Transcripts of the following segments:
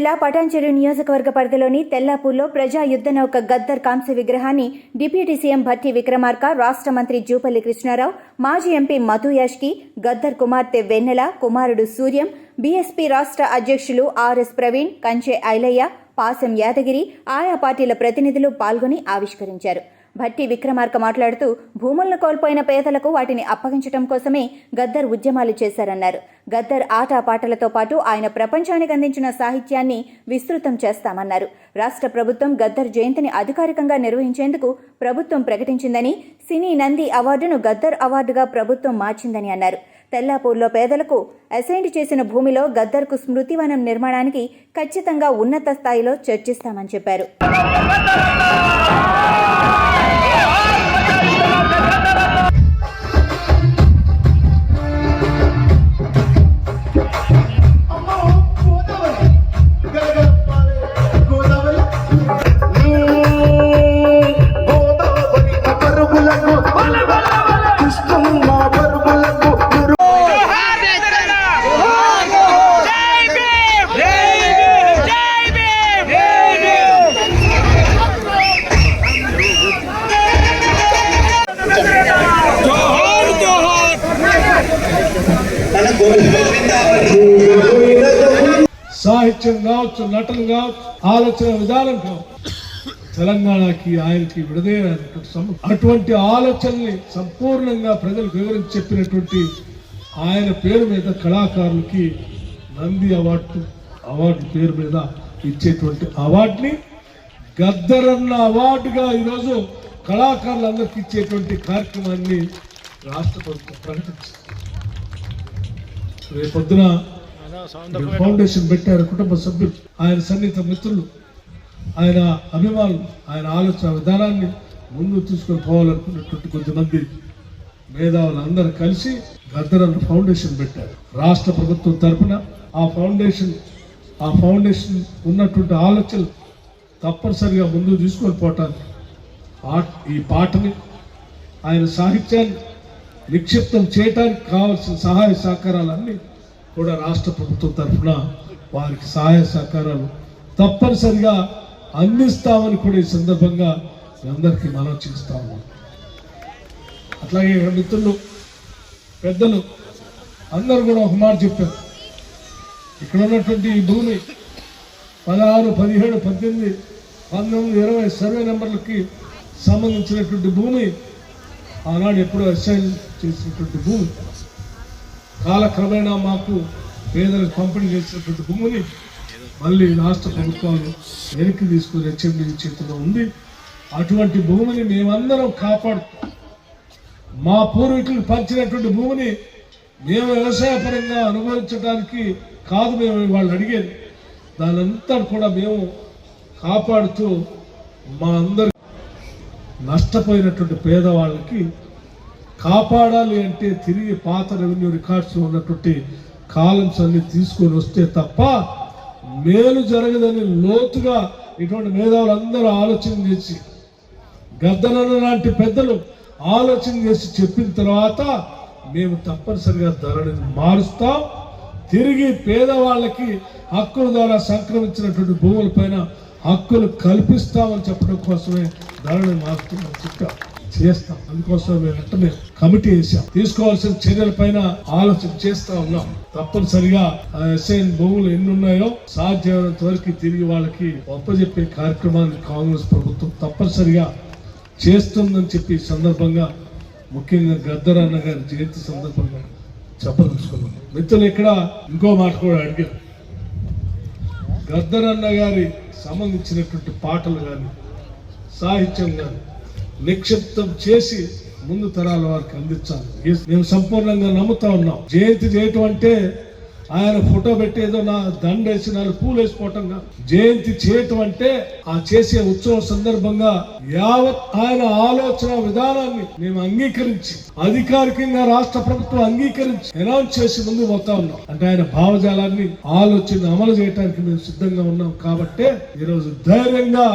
జిల్లా పటాన్చెరు నియోజకవర్గ పరిధిలోని తెల్లాపూర్లో ప్రజా యుద్ధ నౌక గద్దర్ కాంస్య విగ్రహాన్ని డిప్యూటీ సీఎం భట్టి విక్రమార్క, రాష్ట్ర మంత్రి జూపల్లి కృష్ణారావు, మాజీ ఎంపీ మధు యాష్కి, గద్దర్ కుమార్తె వెన్నెల, కుమారుడు సూర్యం, బీఎస్పీ రాష్ట్ర అధ్యక్షులు ఆర్ఎస్ ప్రవీణ్, కంచె ఐలయ్య, పాసం యాదగిరి ఆయా పార్టీల ప్రతినిధులు పాల్గొని ఆవిష్కరించారు. భట్టి విక్రమార్క మాట్లాడుతూ భూములను కోల్పోయిన పేదలకు వాటిని అప్పగించడం కోసమే గద్దర్ ఉద్యమాలు చేశారన్నారు. గద్దర్ ఆటపాటలతో పాటు ఆయన ప్రపంచానికి అందించిన సాహిత్యాన్ని విస్తృతం చేస్తామన్నారు. రాష్ట్ర ప్రభుత్వం గద్దర్ జయంతిని అధికారికంగా నిర్వహించేందుకు ప్రభుత్వం ప్రకటించిందని, సినీ నంది అవార్డును గద్దర్ అవార్డుగా ప్రభుత్వం మార్చిందని అన్నారు. తెల్లాపూర్లో పేదలకు అసైన్ చేసిన భూమిలో గద్దర్కు స్మృతివనం నిర్మాణానికి ఖచ్చితంగా ఉన్నత స్థాయిలో చర్చిస్తామని చెప్పారు. సాహిత్యం కావచ్చు, నటన కావచ్చు, ఆలోచన విధానం కావచ్చు, తెలంగాణకి ఆయనకి విడదీయనటువంటి అటువంటి ఆలోచనని సంపూర్ణంగా ప్రజలకు వివరించి చెప్పినటువంటి ఆయన పేరు మీద కళాకారులకి నంది అవార్డు పేరు మీద ఇచ్చేటువంటి అవార్డుని గద్దరన్న అవార్డుగా ఈరోజు కళాకారులందరికీ ఇచ్చేటువంటి కార్యక్రమాన్ని రాష్ట్ర ప్రభుత్వం ప్రకటించింది. రేపొద్దున ఫౌండేషన్ పెట్టారు. కుటుంబ సభ్యులు, ఆయన సన్నిహిత మిత్రులు, ఆయన అభిమానులు, ఆయన ఆలోచన విధానాన్ని ముందు తీసుకొని పోవాలనుకున్నటువంటి కొంతమంది మేధావులు అందరూ కలిసి గద్దరన్న ఫౌండేషన్ పెట్టారు. రాష్ట్ర ప్రభుత్వం తరఫున ఆ ఫౌండేషన్ ఉన్నటువంటి ఆలోచనలు తప్పనిసరిగా ముందు తీసుకొని పోవటానికి ఈ పాటని, ఆయన సాహిత్యాన్ని నిక్షిప్తం చేయటానికి కావాల్సిన సహాయ సహకారాలన్నీ కూడా రాష్ట్ర ప్రభుత్వం తరఫున వారికి సహాయ సహకారాలు తప్పనిసరిగా అందిస్తామని కూడా ఈ సందర్భంగా అందరికీ మనం చేస్తాము. అట్లాగే మిత్రులు, పెద్దలు అందరూ కూడా ఒక మాట చెప్పారు. ఇక్కడ ఉన్నటువంటి ఈ భూమి 16, 17, 18, 19, 20 సర్వే నెంబర్లకి సంబంధించినటువంటి భూమి ఆనాడు ఎప్పుడో అసైన్ చేసినటువంటి భూమి, కాలక్రమేణా మాకు పేదలకు పంపిణీ చేసినటువంటి భూమిని మళ్ళీ రాష్ట్ర ప్రభుత్వాలు వెనక్కి తీసుకుని హెచ్ఎండి చేతిలో ఉంది. అటువంటి భూమిని మేమందరం కాపాడుతాం. మా పూర్వీకులు పంచినటువంటి భూమిని మేము వ్యవసాయపరంగా అనుభవించడానికి కాదు మేము వాళ్ళు అడిగేది, దానంతా కూడా మేము కాపాడుతూ మా అందరి నష్టపోయినటువంటి పేదవాళ్ళకి కాపాడాలి అంటే తిరిగి పాత రెవెన్యూ రికార్డ్స్లో ఉన్నటువంటి కాలమ్స్ అన్ని తీసుకొని వస్తే తప్ప మేలు జరగదని లోతుగా ఇటువంటి మేధావులు అందరూ ఆలోచన చేసి, గద్దరన్న లాంటి పెద్దలు ఆలోచన చేసి చెప్పిన తర్వాత మేము తప్పనిసరిగా ధరని మారుస్తాం. తిరిగి పేదవాళ్ళకి హక్కుల ద్వారా సంక్రమించినటువంటి భూముల పైన హక్కులు కల్పిస్తామని చెప్పడం కోసమే ధరని మారుస్తామని చెప్పాం, చేస్తాం. అందుకోసం మేము వెంటనే కమిటీ వేసాం. తీసుకోవాల్సిన చర్యల పైన ఆలోచన చేస్తా ఉన్నాం. తప్పనిసరిగా అసైన్ భూములు ఎన్ని ఉన్నాయో సాధ్యమైనంత వరకు తిరిగి వాళ్ళకి ఒప్పజెప్పే కార్యక్రమాన్ని కాంగ్రెస్ ప్రభుత్వం తప్పనిసరిగా చేస్తుందని చెప్పి సందర్భంగా ముఖ్యంగా గద్దరన్న గారి జయంతి సందర్భంగా చెప్పదలుచుకున్నాం. మిత్రులు ఇక్కడ ఇంకో మాట కూడా అడిగారు. గద్దరన్న గారి సంబంధించినటువంటి పాటలు కానీ సాహిత్యం కానీ నిక్షిప్తం చేసి ముందు తరాల వారికి అందించాలి. మేము సంపూర్ణంగా నమ్ముతా ఉన్నాం. జయంతి చేయటం అంటే ఆయన ఫోటో పెట్టి ఏదో నా దండేసి 4 పూలు వేసిపోవటం కాదు. జయంతి చేయటం అంటే ఆ చేసే ఉత్సవం సందర్భంగా యావత్ ఆయన ఆలోచన విధానాన్ని మేము అంగీకరించి, అధికారికంగా రాష్ట్ర ప్రభుత్వం అంగీకరించి అనౌన్స్ చేసి ముందు పోతా ఉన్నాం. అంటే ఆయన భావజాలాన్ని ఆలోచన అమలు చేయడానికి మేము సిద్ధంగా ఉన్నాం. కాబట్టే ఈరోజు ధైర్యంగా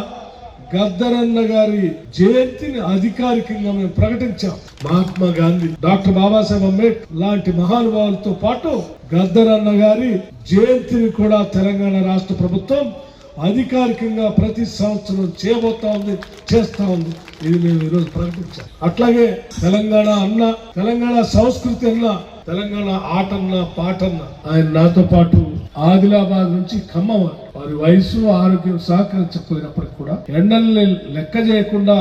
గద్దరన్న గారి జయంతిని అధికారికంగా మేము ప్రకటించాం. మహాత్మా గాంధీ, డాక్టర్ బాబాసాహెబ్ అంబేద్కర్ లాంటి మహానుభావులతో పాటు గద్దరన్న గారి జయంతిని కూడా తెలంగాణ రాష్ట్ర ప్రభుత్వం అధికారికంగా ప్రతి సంవత్సరం చేయబోతా ఉంది, చేస్తా ఉంది. ఇది మేము ఈరోజు ప్రకటించాం. అట్లాగే తెలంగాణ అన్న, తెలంగాణ సంస్కృతి అన్న, తెలంగాణ ఆటన్న పాటన్న ఆయన నాతో పాటు ఆదిలాబాద్ నుంచి ఖమ్మం, వారి వయసు ఆరోగ్యం సహకరించకపోయినప్పటికీ కూడా ఎండల్ని లెక్క చేయకుండా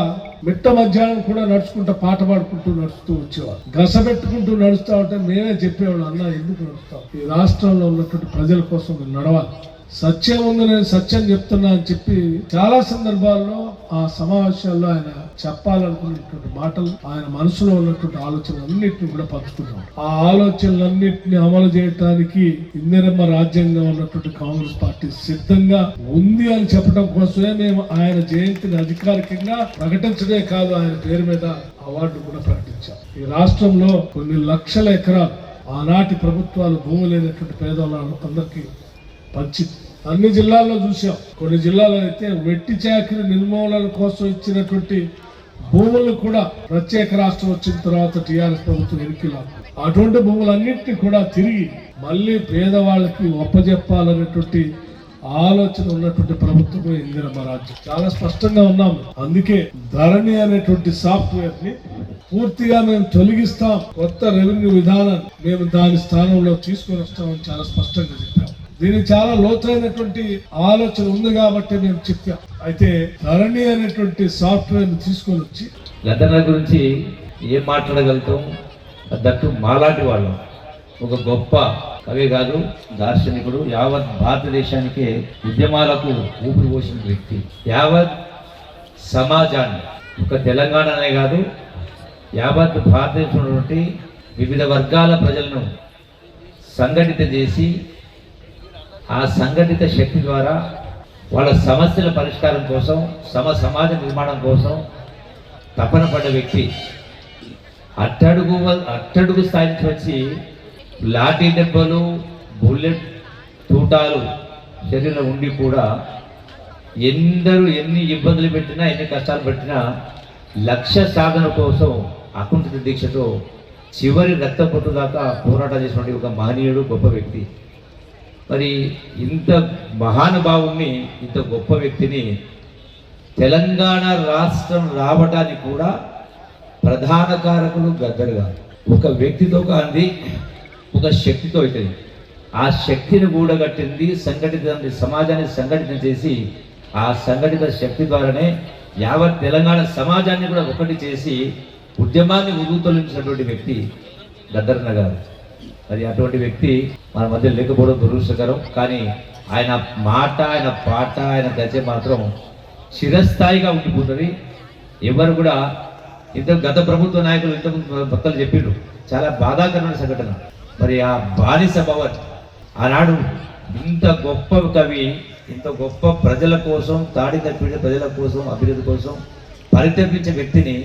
మిట్ట మధ్యాహ్నం కూడా నడుచుకుంటూ పాట పాడుకుంటూ నడుస్తూ వచ్చేవారు. గసబెట్టుకుంటూ నడుస్తా ఉంటే మేమే చెప్పేవాడు, అన్న ఎందుకు నడుస్తాం, ఈ రాష్ట్రంలో ఉన్నటువంటి ప్రజల కోసం మీరు నడవాలి, సత్యం ఉంది, నేను సత్యం చెప్తున్నా అని చెప్పి చాలా సందర్భాల్లో ఆ సమావేశాల్లో ఆయన చెప్పాలనుకున్నటువంటి మాటలు, ఆయన మనసులో ఉన్నటువంటి ఆలోచనలన్నింటినీ కూడా పంచుకున్నాం. ఆ ఆలోచనలన్నింటినీ అమలు చేయడానికి ఇందిరమ్మ రాజ్యాంగం ఉన్నటువంటి కాంగ్రెస్ పార్టీ సిద్ధంగా ఉంది అని చెప్పడం కోసమే మేము ఆయన జయంతిని అధికారికంగా ప్రకటించడే కాదు, ఆయన పేరు మీద అవార్డు కూడా ప్రకటించాం. ఈ రాష్ట్రంలో కొన్ని లక్షల ఎకరాలు ఆనాటి ప్రభుత్వాలు భూమి లేనటువంటి పేదవాళ్ళందరికీ పంచి అన్ని జిల్లాల్లో చూసాం. కొన్ని జిల్లాలో అయితే వెట్టి చాకిరి నిర్మూలన కోసం ఇచ్చినటువంటి భూములు కూడా ప్రత్యేక రాష్ట్రం వచ్చిన తర్వాత టీఆర్ఎస్ ప్రభుత్వం ఎన్నికలు అటువంటి భూములన్నింటినీ కూడా తిరిగి మళ్ళీ పేదవాళ్ళకి ఒప్పజెప్పాలనేటువంటి ఆలోచన ఉన్నటువంటి ప్రభుత్వమే ఇందిరమ్మ రాజ్యం. చాలా స్పష్టంగా ఉన్నాము. అందుకే ధరణి అనేటువంటి సాఫ్ట్వేర్ ని పూర్తిగా మేము తొలగిస్తాం, కొత్త రెవెన్యూ విధానాన్ని మేము దాని స్థానంలో తీసుకొని వస్తామని చాలా స్పష్టంగా చెప్పాం. దీనికి చాలా లోతైనటువంటి ఆలోచన ఉంది కాబట్టి మేము చెప్పాం. అయితే ధరణి అనేటువంటి సాఫ్ట్వేర్ ని తీసుకొని వచ్చి గద్దరన్న గురించి ఏం మాట్లాడగలుగుతాం? దట్టు మాలాంటి వాళ్ళం. ఒక గొప్ప కవి కాదు, దార్శనికుడు, యావత్ భారతదేశానికే ఉద్యమాలకు ఊపిరి పోసిన వ్యక్తి. యావత్ సమాజాన్ని, ఒక తెలంగాణనే కాదు, యావత్ భారతదేశంలో వివిధ వర్గాల ప్రజలను సంఘటిత చేసి ఆ సంఘటిత శక్తి ద్వారా వాళ్ళ సమస్యల పరిష్కారం కోసం, సమాజ నిర్మాణం కోసం తపన పడ్డ వ్యక్తి. అట్టడుగు స్థాయి నుంచి వచ్చి లాఠీ దెబ్బలు, బుల్లెట్ తూటాలు శరీరంలో ఉండి కూడా ఎన్ని ఇబ్బందులు పెట్టినా, ఎన్ని కష్టాలు పెట్టినా లక్ష్య సాధన కోసం అకుంఠిత దీక్షతో చివరి రక్త పొట్టు దాకా పోరాటం చేసినటువంటి ఒక మహనీయుడు, గొప్ప వ్యక్తి. మరి ఇంత మహానుభావుని, ఇంత గొప్ప వ్యక్తిని తెలంగాణ రాష్ట్రం రావడానికి కూడా ప్రధాన కారకులు గద్దర్ గారు. ఒక వ్యక్తితో కాంది, ఒక శక్తితో అవుతుంది. ఆ శక్తిని కూడగట్టింది సమాజాన్ని సంఘటితం చేసి, ఆ సంఘటిత శక్తి ద్వారానే యావత్ తెలంగాణ సమాజాన్ని కూడా ఒకటి చేసి ఉద్యమాన్ని ఉరుతొలించినటువంటి వ్యక్తి గద్దరన్న గారు. మరి అటువంటి వ్యక్తి మన మధ్య లేకపోవడం దురదృష్టకరం. కానీ ఆయన మాట, ఆయన పాట, ఆయన గజ మాత్రం చిరస్థాయిగా ఉండిపోతుంది. ఎవరు కూడా గత ప్రభుత్వ నాయకులు ఇంతకుముందు భక్తులు చెప్పిండ్రు, చాలా బాధాకరమైన సంఘటన. మరి ఆ బానిస భవన్ ఆనాడు ఇంత గొప్ప కవి, ఇంత గొప్ప ప్రజల కోసం, తాడిత పీడ ప్రజల కోసం, అభివృద్ధి కోసం పరితపించే వ్యక్తిని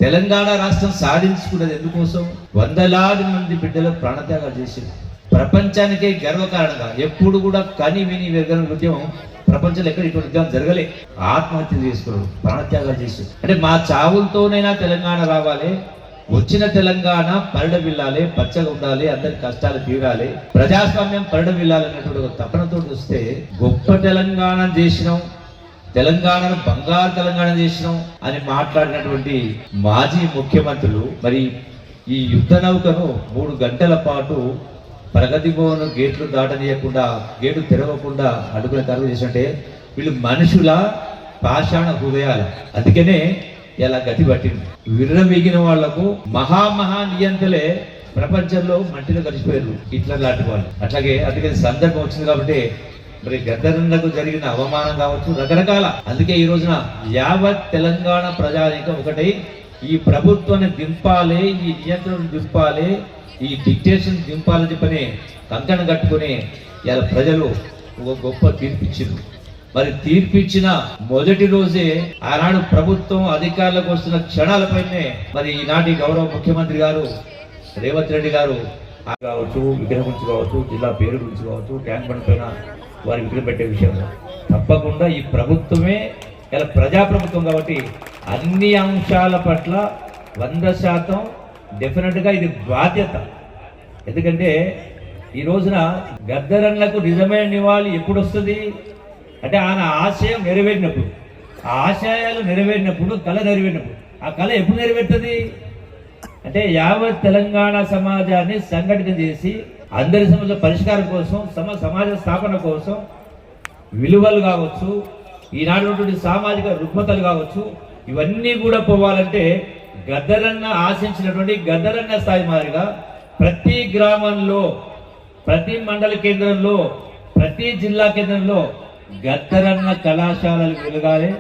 తెలంగాణ రాష్ట్రం సాధించుకున్నది ఎందుకోసం? వందలాది మంది బిడ్డలు ప్రాణత్యాగాలు చేసింది. ప్రపంచానికే గర్వకారణంగా ఎప్పుడు కూడా కని విని వెరగని ఉద్యమం ప్రపంచంలో ఎక్కడ ఇటువంటి ఉద్యమం జరగలే. ఆత్మహత్యలు చేసుకున్నారు, ప్రాణత్యాగాలు చేశారు. అంటే మా చావులతోనైనా తెలంగాణ రావాలి, వచ్చిన తెలంగాణ పరిడవిల్లాలి, పచ్చగా ఉండాలి, అందరి కష్టాలు తీరాలి, ప్రజాస్వామ్యం పరిడవిల్లాలి అనేటువంటి ఒక తపనతో వస్తే గొప్ప తెలంగాణ చేసినాం, తెలంగాణను బంగారు తెలంగాణ చేసినాం అని మాట్లాడినటువంటి మాజీ ముఖ్యమంత్రులు మరి ఈ యుద్ధ నౌకను 3 గంటల పాటు ప్రగతి భవన్ గేట్లు దాటనీయకుండా, గేటు తెరవకుండా అడుగుల తరగతి చేసినట్టే వీళ్ళు మనుషుల పాషాణ హృదయాలు. అందుకనే ఇలా గతి పట్టింది. విర్రమీగిన వాళ్లకు మహా నియంతలే ప్రపంచంలో మట్టిలో కలిసిపోయారు, హిట్లర్ లాంటి వాళ్ళు. అట్లాగే అందుకని సందర్భం వచ్చింది కాబట్టి మరి గద్దరన్నకు జరిగిన అవమానం కావచ్చు, రకరకాల. అందుకే ఈ రోజున యావత్ తెలంగాణ ప్రజానీకం ఒకటై ఈ ప్రభుత్వాన్ని దింపాలి, ఈ నియంత్రణ దింపాలి, ఈ డిక్టేషన్ దింపాలని చెప్పని కంకణం కట్టుకుని ఇలా ప్రజలు ఒక గొప్ప తీర్పిచ్చింది. మరి తీర్పిచ్చిన మొదటి రోజే ఆనాడు ప్రభుత్వం అధికారులకు వస్తున్న క్షణాలపైనే మరి ఈనాటి గౌరవ ముఖ్యమంత్రి గారు రేవంత్ రెడ్డి గారు కావచ్చు, విగ్రహం గురించి కావచ్చు, జిల్లా పేరు గురించి కావచ్చు, ట్యాంక్ బండ్ పైన వారి విగ్రహం పెట్టే విషయంలో తప్పకుండా ఈ ప్రభుత్వమే ఇలా ప్రజాప్రభుత్వం కాబట్టి అన్ని అంశాల పట్ల 100% డెఫినెట్గా ఇది బాధ్యత. ఎందుకంటే ఈ రోజున గద్దరన్నకు నిజమైన నివాళి ఎప్పుడు వస్తుంది అంటే ఆయన ఆశయం నెరవేరినప్పుడు, ఆ ఆశయాలు నెరవేరినప్పుడు, కళ నెరవేరినప్పుడు. ఆ కళ ఎప్పుడు నెరవేరుతుంది అంటే యావత్ తెలంగాణ సమాజాన్ని సంఘటితం చేసి అందరి సమస్యల పరిష్కారం కోసం, సమాజ స్థాపన కోసం విలువలు కావచ్చు, ఈనాడు ఉన్నటువంటి సామాజిక రుగ్మతలు కావచ్చు, ఇవన్నీ కూడా పోవాలంటే గద్దరన్న ఆశించినటువంటి గద్దరన్న స్థాయి మాదిరిగా ప్రతి గ్రామంలో, ప్రతి మండల కేంద్రంలో, ప్రతి జిల్లా కేంద్రంలో గద్దరన్న కళాశాలలు వెలుగాలి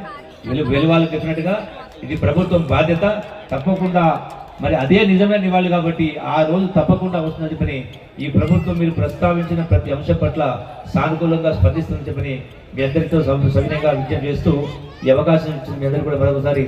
డెఫినెట్గా. ఇది ప్రభుత్వం బాధ్యత. తప్పకుండా మరి అదే నిజమైన నివాళి కాబట్టి ఆ రోజు తప్పకుండా వస్తుందని చెప్పని ఈ ప్రభుత్వం మీరు ప్రస్తావించిన ప్రతి అంశం పట్ల సానుకూలంగా స్పందిస్తుందని చెప్పని మీ అందరితో సవినయంగా విజ్ఞప్తి చేస్తూ ఈ అవకాశం ఇచ్చిన మీ అందరికీ కూడా మరొకసారి